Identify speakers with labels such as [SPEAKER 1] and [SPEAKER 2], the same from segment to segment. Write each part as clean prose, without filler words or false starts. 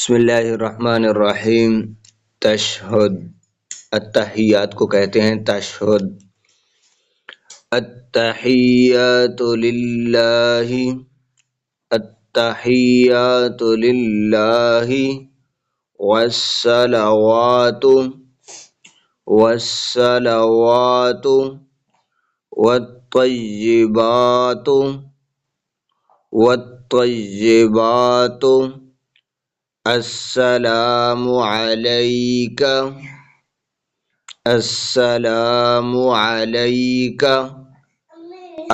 [SPEAKER 1] बिस्मिल्लाहिर्रहमानिर्रहीम। तशहद अत्तहियात को कहते हैं तशहद। अत्तहियातु लिल्लाहि, अत्तहियातु लिल्लाहि वस्सलावातु वस्सलावातु वत्तय्यिबातु वत्तय्यिबातु अस्सलामु अलैका, अस्सलामु अलैका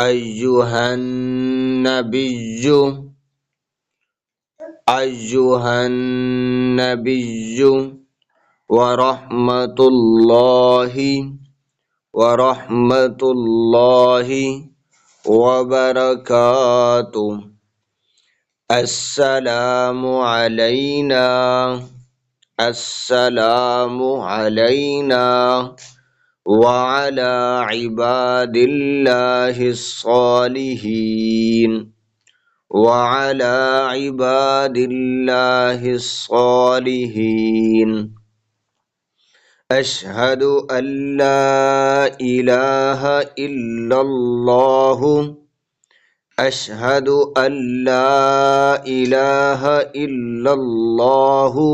[SPEAKER 1] अय्युहन नबिय्यु, अय्युहन नबिय्यु व रहमतुल्लाहि, व रहमतुल्लाहि व बरकातुहू। अस्सलामु अलैना, अस्सलामु अलैना व अला इबादिल्लाहिस सालिहीन, व अला इबादिल्लाहिस सालिहीन। अशहदु अल्ला इलाहा इल्लल्लाहु, अशहदु अल्ला इलाहा इल्लल्लाहु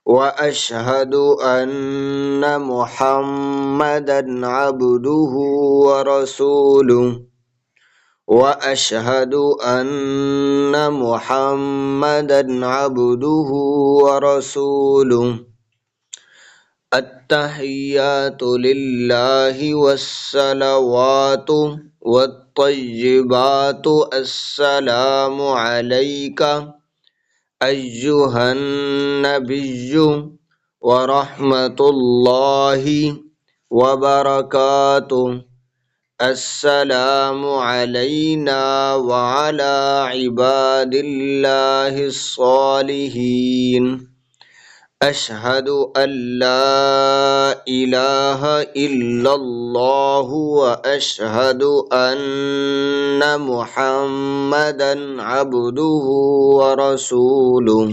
[SPEAKER 1] व अशहदु अन्ना मुहम्मदन अब्दुहु व रसूलुहु, व अशहदु अन्ना मुहम्मदन अब्दुहु व रसूलुहु। अत्तहियातु लिल्लाहि वस्सलावातु वत्तय्यिबातु अस्सलामु अलैका अय्युहन नबिय्यु व रहमतुल्लाहि व बरकातुहू। अस्सलामु अलैना व अला इबादिल्लाहिस सालिहीन। अशहदु अल्ला इलाहा इल्लल्लाहु व अशहदु अन्ना मुहम्मदन अब्दुहु व रसूलुहु।